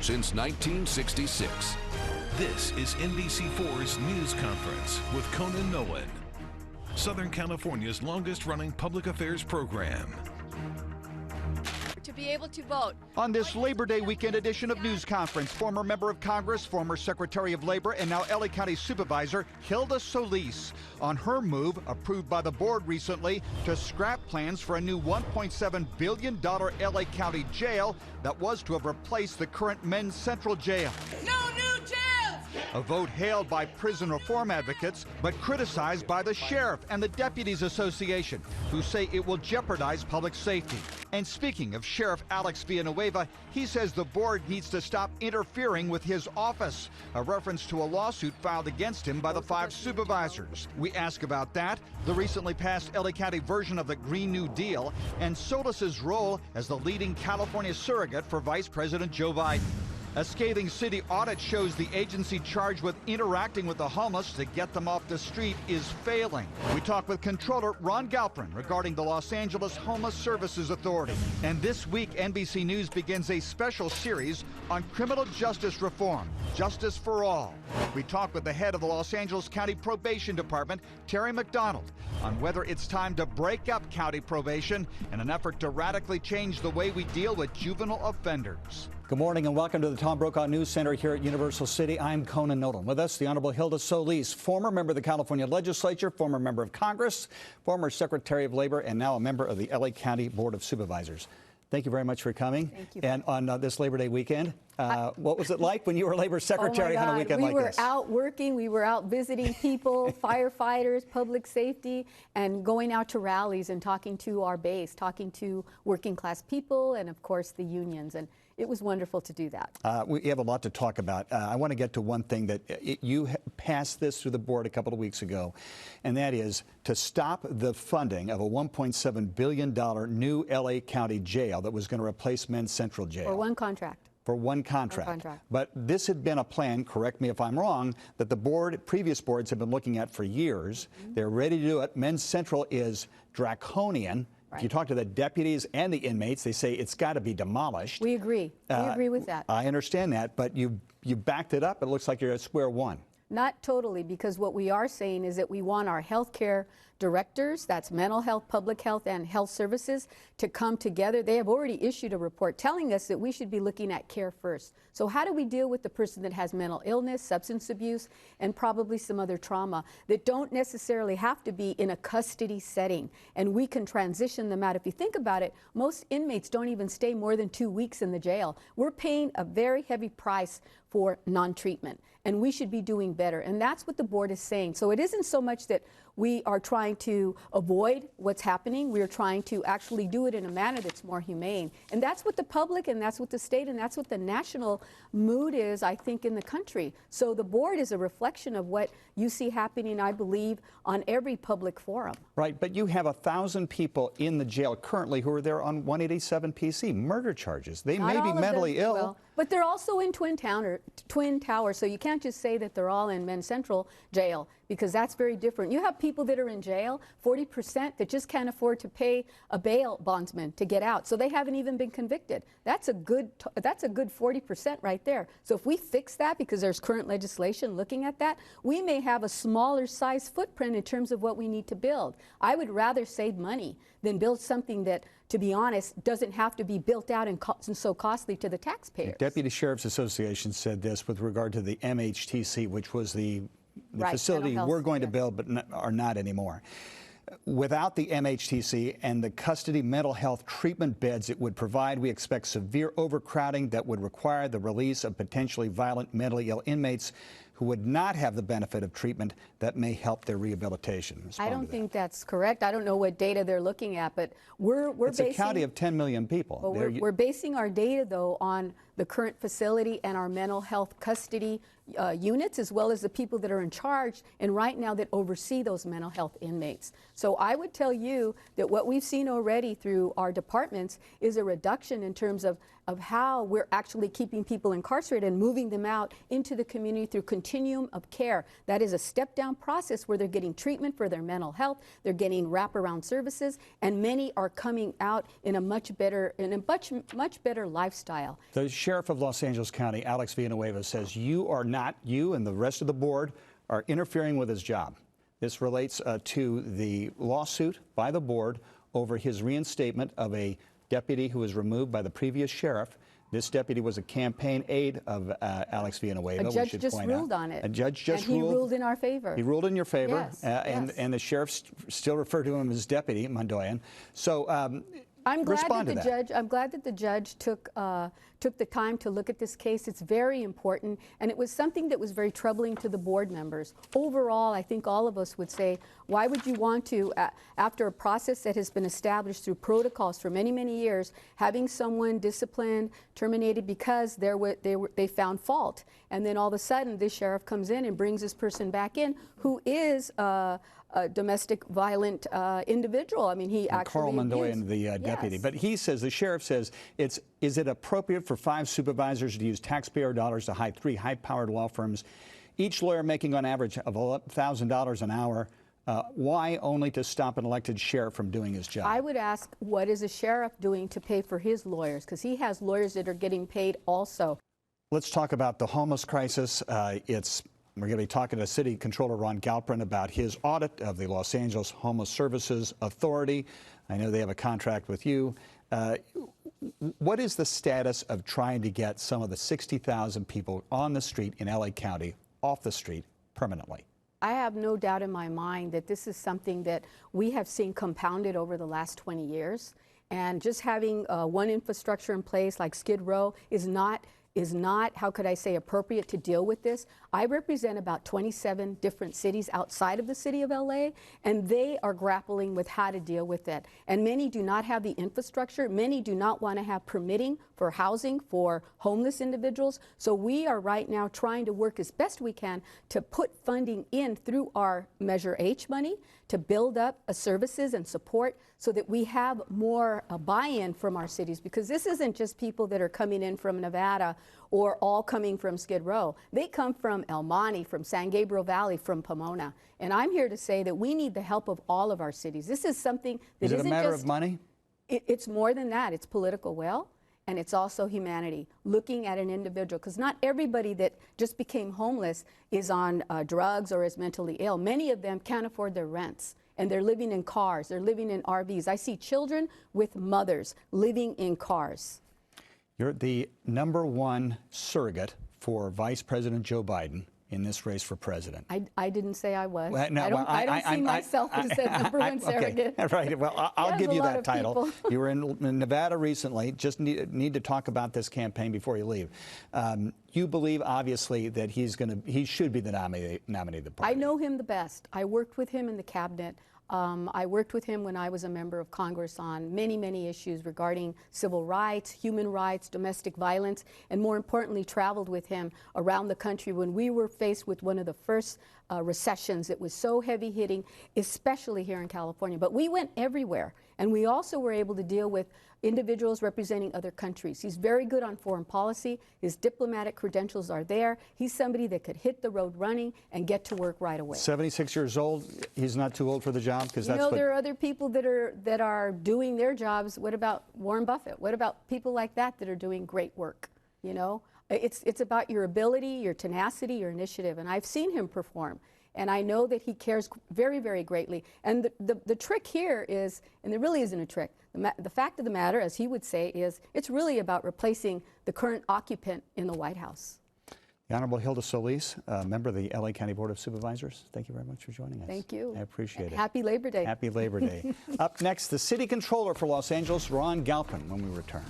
since 1966. This is NBC4's News Conference with Conan Nolan, Southern California's longest-running public affairs program. To be able to vote. On this Labor Day weekend edition of News Conference, former member of Congress, former Secretary of Labor, and now LA County Supervisor Hilda Solis on her move, approved by the board recently, to scrap plans for a new $1.7 billion LA County jail that was to have replaced the current Men's Central Jail. No new jails! A vote hailed by prison reform advocates, but criticized by the Sheriff and the Deputies Association, who say it will jeopardize public safety. And speaking of Sheriff Alex Villanueva, he says the board needs to stop interfering with his office, a reference to a lawsuit filed against him by the 5 supervisors. We ask about that, the recently passed LA County version of the Green New Deal, and Solis's role as the leading California surrogate for Vice President Joe Biden. A scathing city audit shows the agency charged with interacting with the homeless to get them off the street is failing. We talk with Controller Ron Galperin regarding the Los Angeles Homeless Services Authority. And this week, NBC News begins a special series on criminal justice reform, Justice for All. We talk with the head of the Los Angeles County Probation Department, Terry McDonald, on whether it's time to break up county probation in an effort to radically change the way we deal with juvenile offenders. Good morning and welcome to the Tom Brokaw News Center here at Universal City. I'm Conan Nolan. With us, the Honorable Hilda Solis, former member of the California Legislature, former member of Congress, former Secretary of Labor, and now a member of the LA County Board of Supervisors. Thank you very much for coming. Thank you. And on this Labor Day weekend, what was it like when you were Labor Secretary on a weekend like this? We were out working, we were out visiting people, firefighters, public safety, and going out to rallies and talking to our base, talking to working class people, and of course the unions. And it was wonderful to do that. We have a lot to talk about. I want to get to one thing that you passed this through the board a couple of weeks ago, and that is to stop the funding of a $1.7 billion new LA County jail that was going to replace Men's Central Jail. For one contract. For one contract. But this had been a plan, correct me if I'm wrong, that the previous boards have been looking at for years. They're ready to do it. Men's Central is draconian. If you talk to the deputies and the inmates, they say it's got to be demolished. We agree. We agree with that. I understand that, but you backed it up. It looks like you're at square one. Not totally, because what we are saying is that we want our health care directors, that's mental health, public health, and health services, to come together. They have already issued a report telling us that we should be looking at care first. So how do we deal with the person that has mental illness, substance abuse, and probably some other trauma that don't necessarily have to be in a custody setting, and we can transition them out? If you think about it, most inmates don't even stay more than 2 weeks in the jail. We're paying a very heavy price for non-treatment, and we should be doing better. And that's what the board is saying. So it isn't so much that we are trying to avoid what's happening. We are trying to actually do it in a manner that's more humane. And that's what the public, and that's what the state, and that's what the national mood is, I think, in the country. So the board is a reflection of what you see happening, I believe, on every public forum. Right, but you have 1,000 people in the jail currently who are there on 187 PC, murder charges. They may be mentally ill. Well, but they're also in Twin Towers, so you can't just say that they're all in Men's Central Jail, because that's very different. You have people that are in jail, 40%, that just can't afford to pay a bail bondsman to get out, so they haven't even been convicted. That's a good 40% right there. So if we fix that, because there's current legislation looking at that, we may have a smaller size footprint in terms of what we need to build. I would rather save money than build something that, to be honest, doesn't have to be built out and so costly to the taxpayers. The Deputy Sheriff's Association said this with regard to the MHTC, which was the facility we're going to build but are not anymore. Without the MHTC and the custody mental health treatment beds it would provide, we expect severe overcrowding that would require the release of potentially violent, mentally ill inmates who would not have the benefit of treatment that may help their rehabilitation. I don't think that's correct. I don't know what data they're looking at, but we're basing... It's a county of 10 million people. Well, we're basing our data, though, on the current facility and our mental health custody units, as well as the people that are in charge and right now that oversee those mental health inmates. So I would tell you that what we've seen already through our departments is a reduction in terms of of how we're actually keeping people incarcerated and moving them out into the community through continuum of care. That is a step-down process where they're getting treatment for their mental health, they're getting wraparound services, and many are coming out in a much better lifestyle. The Sheriff of Los Angeles County, Alex Villanueva, says you and the rest of the board are interfering with his job. This relates to the lawsuit by the board over his reinstatement of a deputy who was removed by the previous sheriff. This deputy was a campaign aide of Alex Villanueva. A judge just ruled on it. A judge just ruled. And he ruled in our favor. He ruled in your favor. Yes, and the sheriff still referred to him as deputy, Mondoyan. So I'm glad that the judge took the time to look at this case. It's very important, and it was something that was very troubling to the board members. Overall, I think all of us would say, why would you want to, after a process that has been established through protocols for many, many years, having someone disciplined, terminated because they found fault, and then all of a sudden this sheriff comes in and brings this person back in who is a domestic violent individual. I mean, he actually Carl Mondoyan, the deputy. Yes. But he says, the sheriff says, is it appropriate for 5 supervisors to use taxpayer dollars to hire 3 high-powered law firms, each lawyer making on average of $1,000 an hour? Why only to stop an elected sheriff from doing his job? I would ask, what is a sheriff doing to pay for his lawyers? Because he has lawyers that are getting paid also. Let's talk about the homeless crisis. We're going to be talking to City Controller Ron Galprin about his audit of the Los Angeles Homeless Services Authority. I know they have a contract with you. What is the status of trying to get some of the 60,000 people on the street in LA County off the street permanently? I have no doubt in my mind that this is something that we have seen compounded over the last 20 years. And just having one infrastructure in place like Skid Row is not, how could I say, appropriate to deal with this. I represent about 27 different cities outside of the city of LA, and they are grappling with how to deal with it. And many do not have the infrastructure. Many do not want to have permitting for housing for homeless individuals. So we are right now trying to work as best we can to put funding in through our Measure H money to build up services and support so that we have more buy-in from our cities, because this isn't just people that are coming in from Nevada or all coming from Skid Row. They come from El Monte, from San Gabriel Valley, from Pomona. And I'm here to say that we need the help of all of our cities. This is something that isn't just... Is it a matter of money? It's more than that. It's political will, and it's also humanity, looking at an individual, because not everybody that just became homeless is on drugs or is mentally ill. Many of them can't afford their rents, and they're living in cars, they're living in RVs. I see children with mothers living in cars. You're the #1 surrogate for Vice President Joe Biden in this race for president. I didn't say I was. Well, no, I don't see myself as that #1 surrogate. Okay, right. Well, I'll give you that title. People. You were in Nevada recently. Just need to talk about this campaign before you leave. You believe, obviously, that he should be the nominee of the party. I know him the best. I worked with him in the cabinet. I worked with him when I was a member of Congress on many, many issues regarding civil rights, human rights, domestic violence, and more importantly, traveled with him around the country when we were faced with one of the first recessions. It was so heavy hitting, especially here in California. But we went everywhere, and we also were able to deal with individuals representing other countries. He's very good on foreign policy. His diplomatic credentials are there. He's somebody that could hit the road running and get to work right away. 76 years old. He's not too old for the job, because that's there are other people that are doing their jobs. What about Warren Buffett? What about people like that are doing great work? It's about your ability, your tenacity, your initiative, and I've seen him perform. And I know that he cares very, very greatly. And the trick here is, and there really isn't a trick, the fact of the matter, as he would say, is it's really about replacing the current occupant in the White House. The Honorable Hilda Solis, member of the LA County Board of Supervisors, thank you very much for joining us. Thank you. I appreciate it. Happy Labor Day. Happy Labor Day. Up next, the City Controller for Los Angeles, Ron Galprin, when we return.